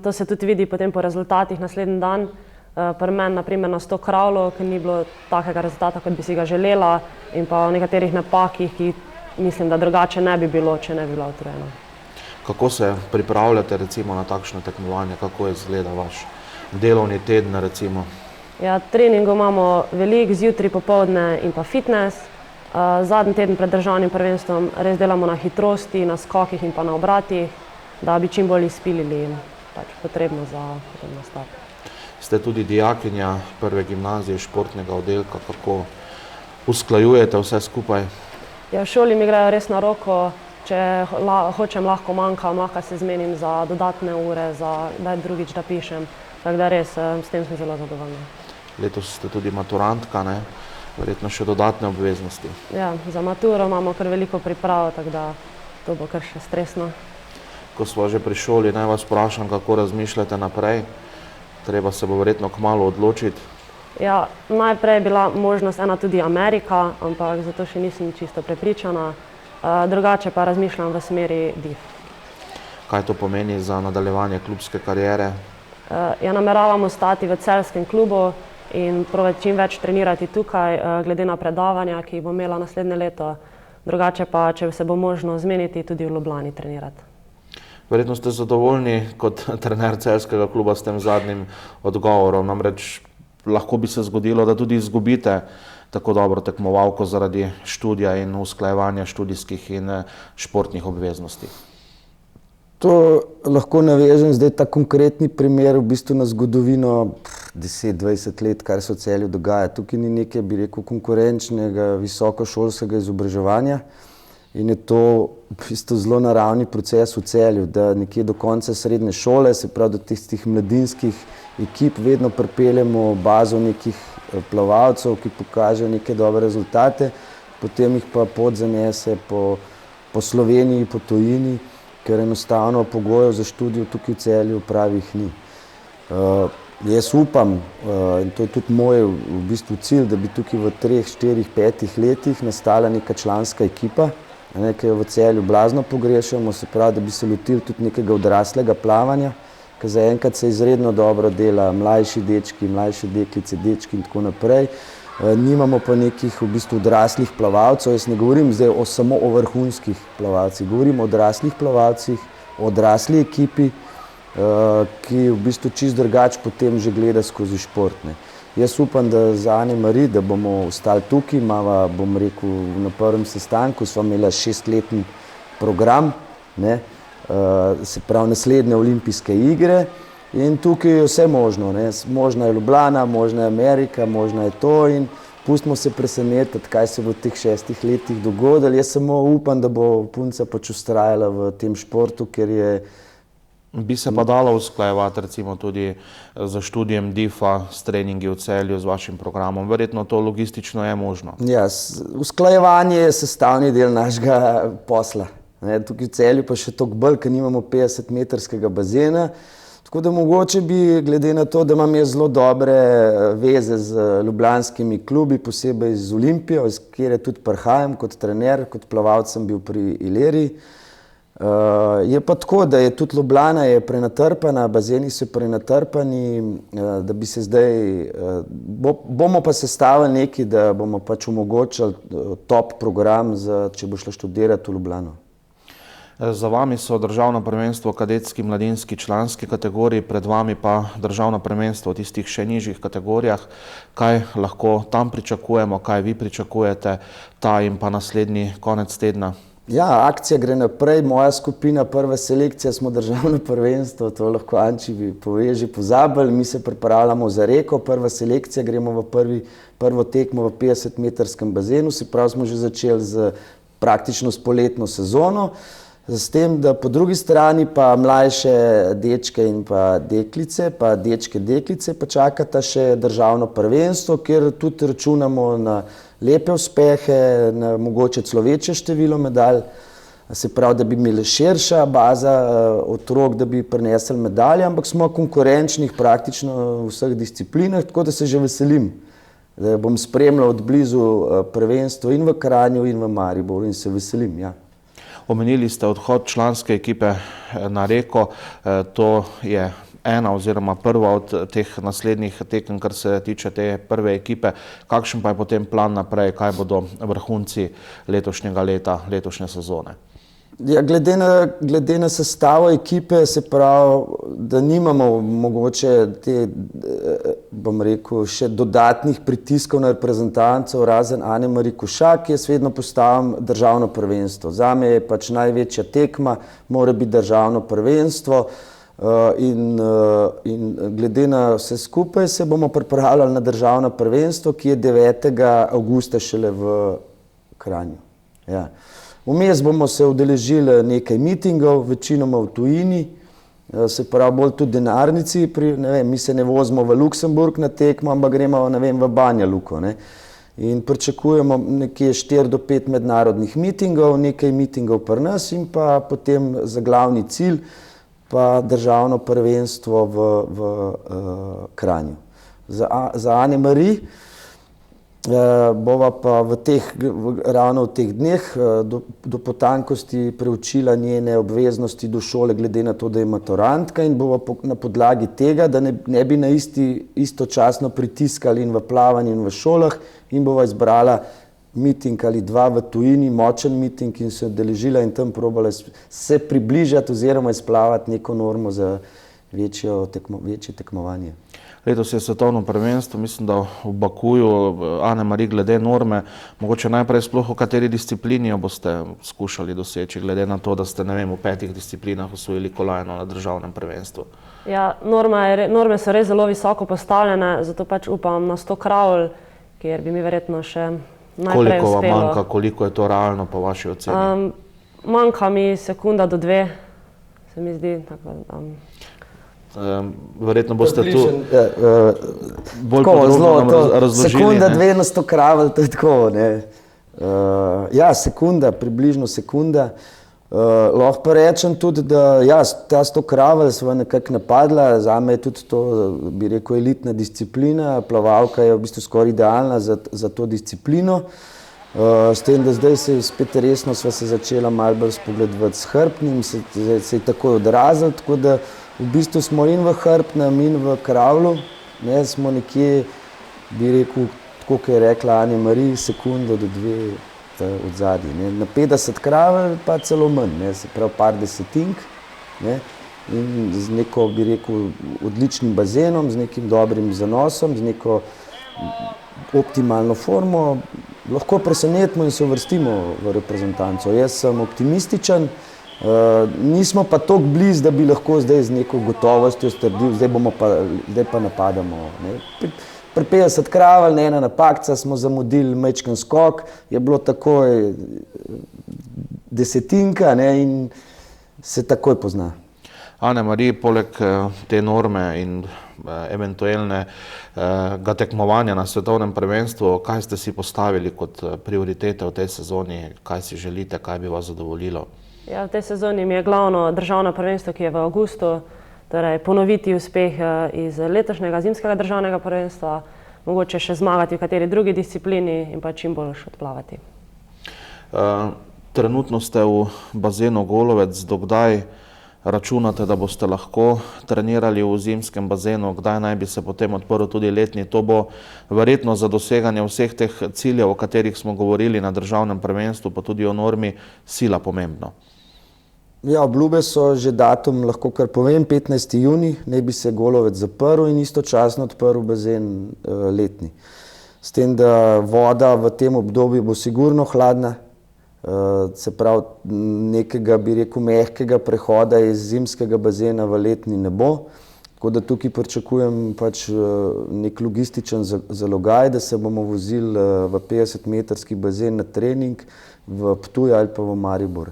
To se tudi vidi potem po rezultatih naslednji dan. Pri meni naprimer na 100 kravlov, ker ni bilo takega rezultata, kot bi si ga želela, in pa v nekaterih napakih, ki mislim, da drugače ne bi bilo, če ne bi bila utrujena. Kako se pripravljate recimo na takšno tekmovanje, kako izgleda vaš delovni teden recimo? Ja, treningov imamo veliko, zjutraj, popoldne in pa fitness. Zadnji teden pred državnim prvenstvom res delamo na hitrosti, na skokih in pa na obratih, da bi čim bolj izpilili in potrebno za nastop. Ste tudi dijakinja prve gimnazije športnega oddelka, kako usklajujete vse skupaj? Ja, v šoli mi grejo res na roko, če hočem, lahko manjkam, lahko se zmenim za dodatne ure, za drugič, da pišem, tako da res s tem sem zelo zadovoljna. Letos ste tudi maturantka, ne? Verjetno še dodatne obveznosti. Ja, za maturo imamo kar veliko priprav, tako da to bo kar še stresno. Ko smo že pri šoli, naj vas vprašam, kako razmišljate naprej. Treba se bo verjetno kmalu odločiti. Ja, najprej je bila možnost ena tudi Amerika, ampak zato še nisem čisto prepričana. Drugače pa razmišljam v smeri DIF. Kaj to pomeni za nadaljevanje klubske kariere? Ja, nameravam ostati v celjskem klubu in probati čim več trenirati tukaj, glede na predavanja, ki jih bom imela naslednje leto. Drugače pa, če se bo možno zmeniti, tudi v Ljubljani trenirati. Verjetno ste zadovoljni kot trener celjskega kluba s tem zadnjim odgovorom, namreč lahko bi se zgodilo, da tudi izgubite tako dobro tekmovalko zaradi študija in usklajevanja študijskih in športnih obveznosti. To lahko navežem zdaj ta konkretni primer v bistvu na zgodovino 10-20 let, kar se v Celju dogaja. Tukaj ni nekaj, bi rekel, konkurenčnega visokošolskega izobraževanja. In je to v bistvu zelo naravni proces v Celju, da nekje do konca srednje šole, se pravi do tistih mladinskih ekip, vedno pripeljemo bazo nekih plavalcev, ki pokažejo neke dobre rezultate, potem jih pa pot zanese po Sloveniji, po tujini, ker enostavno pogojev za študijo tukaj v Celju pravih ni. Jaz upam, in to je tudi moj v bistvu cilj, da bi tukaj v 3, 4, 5 letih nastala neka članska ekipa, ki jo v Celju blazno pogrešamo, se pravi, da bi se lotili tudi nekega odraslega plavanja, ker zaenkrat se izredno dobro dela mlajši dečki, mlajše deklice, dečki in tako naprej. Nimamo pa nekih v bistvu odraslih plavalcev, jaz ne govorim zdaj samo o vrhunskih plavalcih, govorim o odraslih plavalcih, o odrasli ekipi, ki v bistvu čisto drugače potem že gleda skozi šport. Jaz upam, da za Anja-Mari, da bomo ostali tukaj, imava, bom rekel, na prvem sestanku sva imela 6-letni program, se pravi naslednje olimpijske igre in tukaj je vse možno. Možna je Ljubljana, možna je Amerika, možna je to in pustimo se presenetiti, kaj se bo v teh 6 letih dogodilo. Jaz samo upam, da bo punca pač vztrajala v tem športu, ker je Bi se pa dalo usklajevati recimo tudi za študijem DIF-a, s treningi v Celju, z vašim programom. Verjetno to logistično je možno. Ja, usklajevanje je sestavni del našega posla. Tukaj v Celju pa še toliko bolj, ker nimamo 50-metrskega bazena. Tako da mogoče bi, glede na to, da imam jaz zelo dobre veze z ljubljanskimi klubi, posebej z Olimpijo, iz kjer tudi prihajam kot trener, kot plavalec sem bil pri Iliriji. Je pa tako, da je tudi Ljubljana je prenatrpana, bazeni so prenatrpani, da bi se zdaj, bomo pa sestavili nekaj, da bomo pač omogočili top program, če bo šlo študirati v Ljubljano. Za vami so državno prvenstvo kadetski, mladinski, članski kategoriji, pred vami pa državno prvenstvo v tistih še nižjih kategorijah. Kaj lahko tam pričakujemo, kaj vi pričakujete ta in pa naslednji konec tedna? Ja, akcija gre naprej, moja skupina, prva selekcija, smo državno prvenstvo, to lahko Anči pove, že pozabili, mi se pripravljamo za Reko, prva selekcija, gremo v prvo tekmo v 50-metrskem bazenu, se pravi smo že začeli z praktično s poletno sezono, s tem, da po drugi strani pa mlajše dečke in pa deklice, pa deklice pa čakata še državno prvenstvo, kjer tudi računamo na lepe uspehe, na mogoče celo večje število medalj, se pravi, da bi imeli širša baza otrok, da bi prinesli medalje, ampak smo konkurenčnih praktično v vseh disciplinah, tako da se že veselim, da bom spremljal od blizu prvenstvo in v Kranju in v Mariboru in se veselim, ja. Omenili ste odhod članske ekipe na Reko, to je ena oziroma prva od teh naslednjih tekem, kar se tiče te prve ekipe. Kakšen pa je potem plan naprej, kaj bodo vrhunci letošnjega leta, letošnje sezone? Ja, glede na sestavo ekipe, se pravi, da nimamo mogoče te, bom rekel, še dodatnih pritiskov na reprezentancev, razen Ane-Mari Košak, jaz vedno postavim državno prvenstvo. Zame je pač največja tekma, mora biti državno prvenstvo in glede na vse skupaj se bomo pripravljali na državno prvenstvo, ki je 9. avgusta šele v Kranju. Ja. Vmes bomo se udeležili nekaj mitingov, večinoma v tujini, se pravi bolj tudi denarnici, mi se ne vozimo v Luksemburg na tekmo, ampak gremo v Banja Luko. In pričakujemo nekje 4 do 5 mednarodnih mitingov, nekaj mitingov pri nas in pa potem za glavni cilj pa državno prvenstvo v Kranju. Za Ane-Mari bova pa ravno v teh dneh do potankosti preučila njene obveznosti do šole, glede na to, da je maturantka in bova na podlagi tega, da ne bi na istočasno pritiskali in v plavanju in v šolah in bova izbrala miting ali 2 v tujini, močen miting in se udeležila in tam probala se približati oziroma izplavati neko normo za večje tekmovanje. Letos je svetovno prvenstvo, mislim, da v Bakuju, Ane-Mari, glede norme, mogoče najprej sploh v kateri disciplini jo boste skušali doseči, glede na to, da ste, ne vem, v 5 disciplinah osvojili kolajno na državnem prvenstvu. Ja, norme so res zelo visoko postavljene, zato pač upam na 100 kravl, kjer bi mi verjetno še najprej uspelo. Koliko vam manjka, koliko je to realno po vaši oceni? Manjka mi sekunda do 2, se mi zdi, tako da... Verjetno boste tu bolj podrobno nam razložili. Sekunda 2 na 100 kravl, to je tako. Ja, sekunda, približno sekunda. Lahko pa rečem tudi, da ta 100 kravl sva nekako napadla, zame je tudi to, bi rekel, elitna disciplina, plavalka je v bistvu skoraj idealna za to disciplino. S tem, da zdaj se spet resno sva se začela malo bolj spogledovati s hrbtnim, se je takoj odrazil, tako da v bistvu smo in v hrbtnem in v kravlu, smo nekje, bi rekel, tako kot je rekla Ane-Mari, sekundo do 2 od zadnji. Na 50 kravl pa celo manj, se pravi par desetink in z neko, bi rekel, odličnim bazenom, z nekim dobrim zanosom, z neko optimalno formo, lahko presenetimo in se uvrstimo v reprezentanco. Jaz sem optimističen, nismo pa toliko blizu, da bi lahko zdaj z neko gotovostjo strdil, zdaj pa napadamo. Pri 50 kravl, ena napakca, smo zamudili majčken skok, je bilo takoj desetinka in se takoj pozna. Ane-Marij, poleg te norme in eventualnega tekmovanja na svetovnem prvenstvu, kaj ste si postavili kot prioritete v tej sezoni, kaj si želite, kaj bi vas zadovoljilo? Ja, v tej sezoni mi je glavno državno prvenstvo, ki je v avgustu, torej ponoviti uspeh iz letošnjega zimskega državnega prvenstva, mogoče še zmagati v kateri drugi disciplini in pa čim bolj odplavati. Trenutno ste v bazenu Golovec, dokdaj računate, da boste lahko trenirali v zimskem bazenu, kdaj naj bi se potem odprl tudi letni? To bo verjetno za doseganje vseh teh ciljev, o katerih smo govorili na državnem prvenstvu, pa tudi o normi, sila pomembno. Ja, obljube so že datum, lahko kar povem, 15. junij, naj bi se Golovec zaprl in istočasno odprl bazen letni. S tem, da voda v tem obdobju bo sigurno hladna, se pravi nekega, bi rekel, mehkega prehoda iz zimskega bazena v letni ne bo. Tako da tukaj pričakujem pač nek logističen zalogaj, da se bomo vozili v 50-metrski bazen na trening v Ptuj ali pa v Maribor.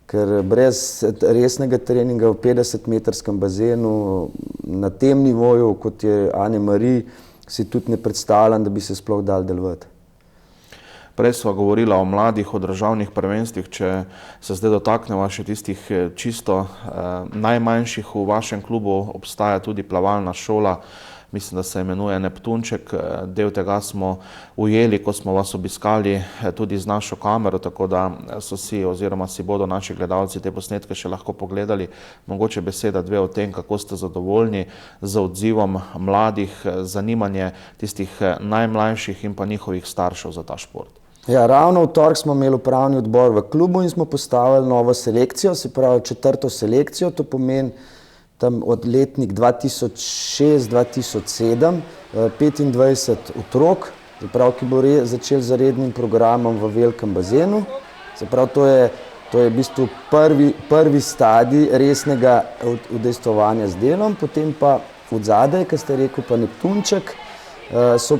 Ker brez resnega treninga v 50-metrskem bazenu na tem nivoju, kot je Ane-Marij, si tudi ne predstavljam, da bi se sploh dal delovati. Prej sva govorila o mladih, o državnih prvenstvih, če se zdaj dotakneva še tistih čisto najmanjših v vašem klubu, obstaja tudi plavalna šola, mislim, da se imenuje Neptunček. Del tega smo ujeli, ko smo vas obiskali tudi z našo kamero, tako da so si oziroma si bodo naši gledalci te posnetke še lahko pogledali. Mogoče beseda dve o tem, kako ste zadovoljni z odzivom mladih, zanimanje tistih najmlajših in pa njihovih staršev za ta šport. Ja, ravno v torek smo imeli upravni odbor v klubu in smo postavili novo selekcijo, se pravi 4. selekcijo, to pomeni tam od letnik 2006-2007, 25 otrok, se pravi, ki bo začel z rednim programom v velikem bazenu. Se pravi, to je v bistvu prvi stadij resnega udejstvovanja z delom, potem pa odzadaj, ki ste rekel, pa Neptunček. So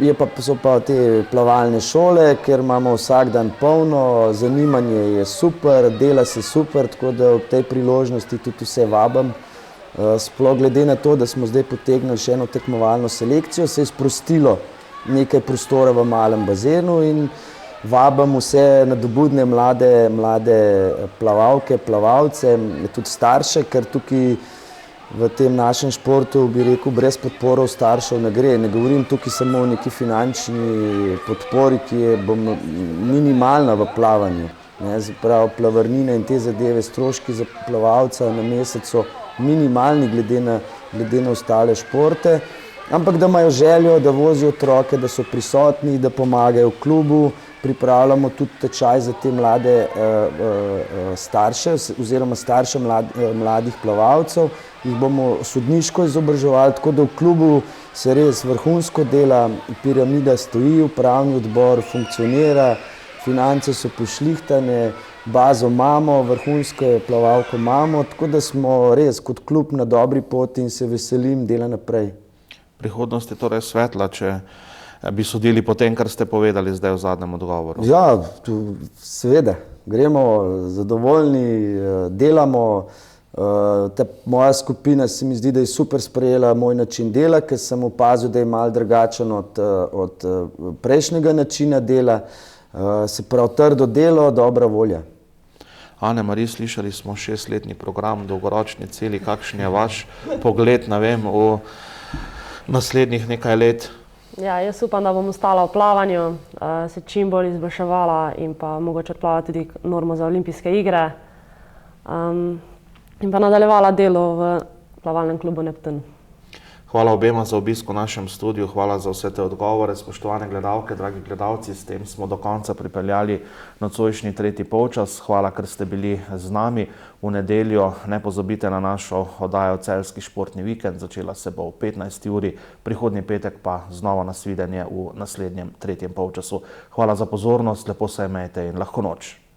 pa te plavalne šole, kjer imamo vsak dan polno, zanimanje je super, dela se super, tako da ob tej priložnosti tudi vse vabim. Sploh glede na to, da smo zdaj potegnili še eno tekmovalno selekcijo, se je sprostilo nekaj prostora v malem bazenu in vabim vse nadobudne mlade plavalke, plavalce, tudi starše, ker tukaj v tem našem športu, bi rekel, brez podporov staršev ne gre. Ne govorim tukaj samo o neki finančni podpori, ki je minimalna v plavanju. Prav plavarnine in te zadeve, stroški za plavalca na mesec so minimalni glede na ostale športe, ampak da imajo željo, da vozijo otroke, da so prisotni, da pomagajo v klubu. Pripravljamo tudi tečaj za te mlade starše oziroma starše mladih plavalcev. Jih bomo sodniško izobraževali, tako da v klubu se res vrhunsko dela, piramida stoji, upravni odbor funkcionira, finance so pošlihtane, bazo imamo, vrhunsko plavalko imamo, tako da smo res kot klub na dobri poti in se veselim dela naprej. Prihodnost je torej svetla, če bi sodili po tem, kar ste povedali zdaj v zadnjem odgovoru. Ja, seveda, gremo zadovoljni, delamo. Moja skupina se mi zdi, da je super sprejela moj način dela, ker sem opazil, da je malo drugačen od prejšnjega načina dela. Se pravi, trdo delo, dobra volja. Ane-Marij, slišali smo 6-letni program, dolgoročni cilji. Kakšen je vaš pogled, ne vem, v naslednjih nekaj let? Ja, jaz upam, da bom ostala v plavanju, se čim bolj izboljševala in pa mogoče odplavala tudi normo za olimpijske igre. In pa nadaljevala delo v plavalnem klubu Neptun. Hvala obema za obisk v našem studiu, hvala za vse te odgovore. Spoštovane gledalke, dragi gledalci, s tem smo do konca pripeljali nocojšnji tretji polčas. Hvala, ker ste bili z nami. V nedeljo ne pozabite na našo oddajo Celjski športni vikend. Začela se bo v 15. uri, prihodnji petek pa znova nasvidenje v naslednjem tretjem polčasu. Hvala za pozornost, lepo se imejte in lahko noč.